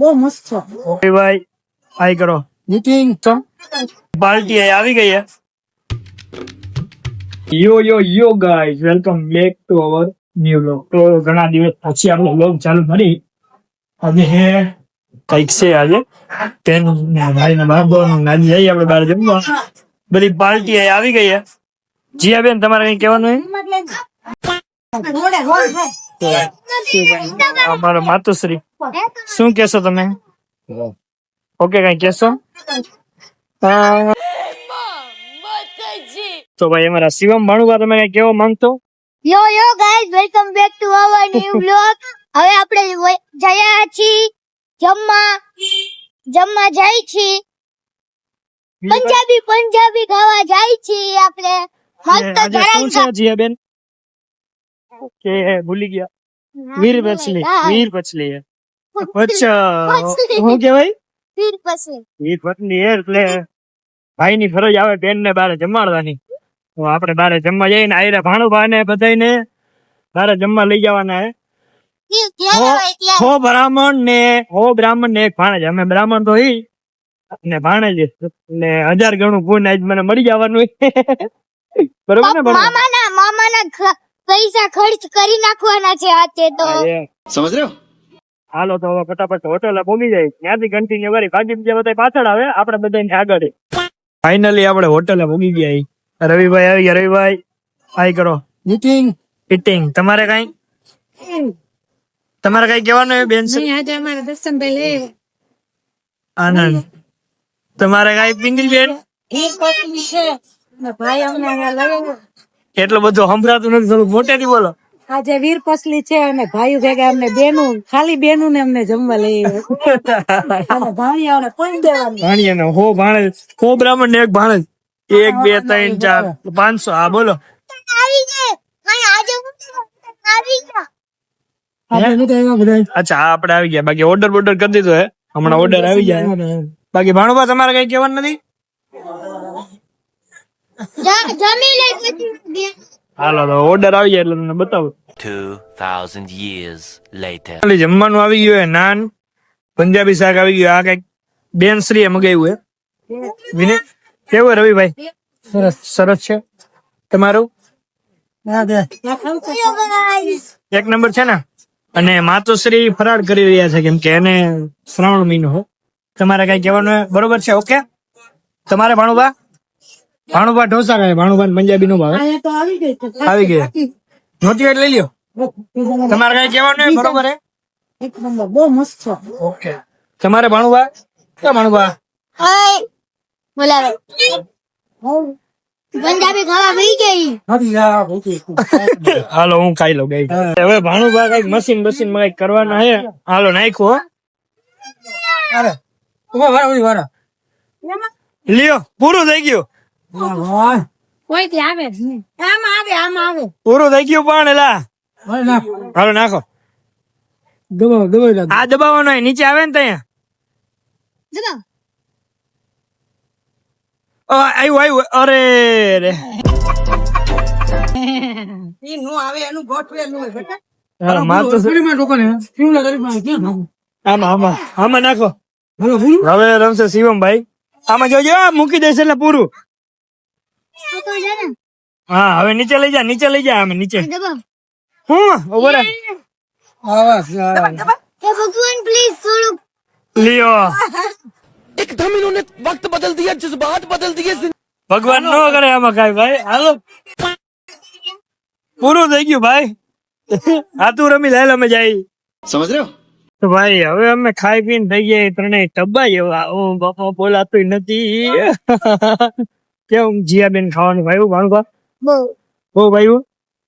બહુ મસ્ત છે. ઓકે ભાઈ હાઈ કરો મીટિંગ પાર્ટી આવી ગઈ है યો guys welcome back to our new vlog. તો ઘણા દિવસ પછી આપણો વ્લોગ ચાલુ કરી. આજે હે કઈક છે આજે પેન ભાઈ ને બાબો આજે જઈએ આપણે બહાર જમવા. બધી પાર્ટી આવી ગઈ है. જીયા બેન તમારે કઈ કહેવાનું હોય? અમારો માતુશ્રી શું કેશો તમે? ઓકે કઈ કેશો? તો ભાઈ અમારા શિવમ ભાણુભા તમે કઈ કેવા માંગતો? યો guys welcome back to our new blog. હવે આપણે જયા છીએ જમવા જાય છીએ પંજાબી ખાવા જાય છીએ આપણે. મસ્ત શું છે જીયા બેન? કે ભૂલી ગયા. વીર પછલી અચ્છા હું કેવાય વીર પછી વીર પત્ની એટલે ભાઈ ની ફરજ આવે બેન ને બારે જમાડવાની. તો આપણે બારે જમવા જઈએ ને આયરા ભાણુભા ને બધાને બારે જમવા લઈ જવાના હે. હો બ્રાહ્મણ ને એક ભાણેજ. અમે બ્રાહ્મણ તો ઈ ને ભાણેજ ને 1000 ગણું પૂન આજ મને મળી જવાનું. બરોબર ને? મામાના પૈસા ખર્ચ કરી નાખવાના છે આજે તો. સમજ રહ્યો? હાલો તો હવે ફટાફટ હોટેલ પહોંચી જાય. ત્યાંથી કન્ટિન્યુ કરી. બાકી બીજા બધા પાછળ આવે, આપણે બધા આગળ. ફાઇનલી આપણે હોટેલે પહોંચી ગયા. રવિભાઈ આવી ગયા. રવિભાઈ હાઈ કરો. મીટિંગ તમારે કઈ કહેવાનું હોય બેન? આજે અમારે દર્શનભાઈ લે આનંદ તમારે કઈ પિંગલી બેન? ભાઈ અમને લગાવ્યો. એટલું બધું સંભળાતું નથી, થોડું મોટેથી બોલો. આજે વીર પસલી છે અને ભાઈઓ ભેગા અમને બેનું ખાલી બેનું ને અમને જમવા લઈ ભાણિયાઓને કોઈ દેવાનું. ભાણિયાને હો ભાણેજ, હો બ્રાહ્મણ ને એક ભાણેજ. 1 2 3 4 500. હા બોલો. આવી ગઈ આજે આવી ગયા. અચ્છા હા આપણે આવી ગયા. બાકી ઓર્ડર બોર્ડર કરી દીધો હે, હમણાં ઓર્ડર આવી જાય. બાકી ભાણુભા તમારે કઈ કહેવાનું નથી? જમી લે પછી હાલો તો ઓર્ડર આવી જાય એટલે તમને બતાવું. 2000 years later. જમવાનું આવી ગયું હે. નાન પંજાબી શાક આવી ગયું. આ કઈક બેન શ્રીએ મગાવ્યું હે. વિનય કેવું હે રવિભાઈ? સરસ છે. તમારું એક નંબર છે ને? અને માતુશ્રી ફરાળ કરી રહ્યા છે કેમ કે એને શ્રાવણ મહિનો હો. તમારે કઈ કહેવાનું હોય? બરોબર છે? ઓકે. તમારે ભાણુભા ઢોસા ખાય. ભાણુભા પંજાબી નો ભાવે. આવી ગઈ નહોતી એટલે લઈ લ્યો. તમારે કઈ કહેવાનું હોય? બરોબર હે? એક નંબર બહુ મસ્ત છે. ઓકે. તમારે ભાણુભા ક્યાં ભાણુભા? બોલાવે પંજાબી ખાવા ભઈ ગઈ. હાલો હું ખાઈ લઉં ગઈ. હવે ભાણુભા કઈક મશીન કઈક કરવાના હે. હાલો નાખો. લ્યો પૂરું થઈ ગયું. કોઈ થી આવે જ નહીં. આમ આવે પૂરું થઈ ગયું પણ એલા. હાલો નાખો. આ દબાવવાનો હોય, નીચે આવે ને ત્યાં. આવ્યું. અરે રે આમાં નાખો. હવે રમશે શિવમભાઈ. આમાં જોજો મૂકી દેશે એટલે પૂરું. હા હવે નીચે લઈ જા. આમે નીચે હું ઉભો રહે. ભગવાન પ્લીઝ થોડું લિયો. एकदम इन्होंने वक्त बदल दिया, जज्बात बदल दिए. ભગવાન નો કરે આમાં કઈ ભાઈ. હાલો પૂરું થઈ ગયું ભાઈ. આ તું રમી લે અમે જાય. સમજ રહ્યો? તો ભાઈ હવે અમે ખાઈ પીને થઈ ગયા ત્રણેય ટબ્બા એવા. ઓ બાપા બોલાતું નથી. કેવું જીયાબેન ખાવાનું ભાઈ? ભાણુભા બહુ ભાઈ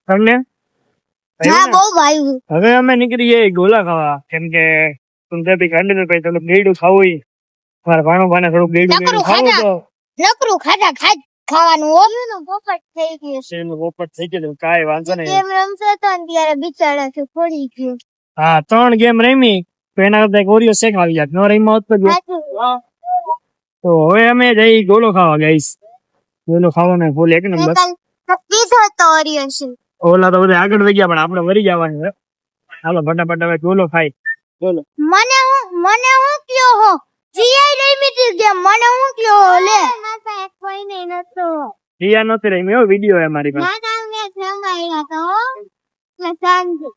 તમને? બહુ ભાઈ. હવે અમે નીકળી જઈએ ગોલા ખાવા કેમ કે પંજાબી ખાંડી ને ભાઈ તમે ગેડું ખાવું. મારા ભાણુભાને થોડું ગેડું ખાવું તો નકરું ખાવાનું પોપટ થઈ ગયું છે. પોપટ થઈ ગયું. કાંઈ વાંધો નહીં. ગેમ રમતો હતો ને ત્યારે બિચારા થી ફોડી ગયું. હા 3 ગેમ રમી તો એના કરતા કોરિયો શેક આવી જાય. ન રમ્યા હોત તો હવે અમે જઈ ગોલો ખાવા ગઈશ. ગોલો ખાવાનો ફૂલ એક નંબર. કીધો તો ઓરિયો છે. ઓલા તો બધા આગળ વહી ગયા પણ આપણે વરી જવાનું. હાલો ફટાફટ હવે ગોલો ખાઈ. બોલો મને હું કયો હો જીઆઈ લઈ મીટી ગેમ મને હું કયો હો લે કોઈ નહીં નતો રિયા નહોતી રહી મેં વિડીયો હે મારી પાસે ના મે સંગાઈ તો લે શાંતિ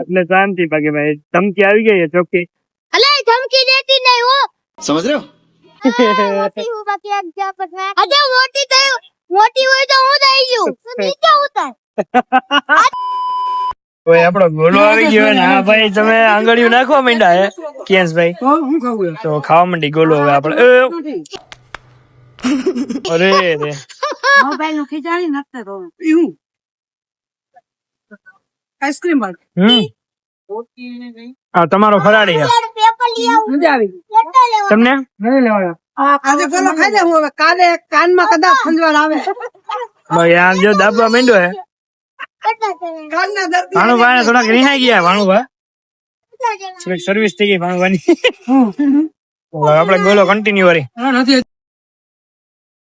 એટલે શાંતિ પાકે ભાઈ ધમકી આવી ગઈ છે ચોખ્ખી અલે ધમકી દેતી નહીં હો समझ रहे हो મોટી હું બાકી આજ જાપત ના અજે મોટી હોય તો હું થઈ ગયું તું નીચે ઉતાર ઓય આપણો ગોલો આવી ગયો ને હા ભાઈ તમે આંગળીઓ નાખવા માંડ્યા હે કેસ ભાઈ હું ખાવું તો ખાવા માંડી ગોલો હવે આપણે અરે રે મોબાઈલ નું ખીચાડી નાખતા તો એવું આઈસ્ક્રીમ વાળ હા તમારો ફરાળી હે પેપર લઈ આવું મજા આવી કેટલા લેવા તમને આજે પેલો ખાઈ લે હું હવે કાલે કાનમાં કદાચ ખંજવાળ આવે ભાઈ આ જો દાબવા માંડ્યો હે કેટલા જણા કાનના દર્દી ભાણુભાઈ થોડાક રિહાઈ ગયા ભાણુભાઈ કેટલા જણા થોડીક સર્વિસ થઈ ગઈ ભાણુભાઈ ની આપણે ગોલો કન્ટિન્યુ કરી નથી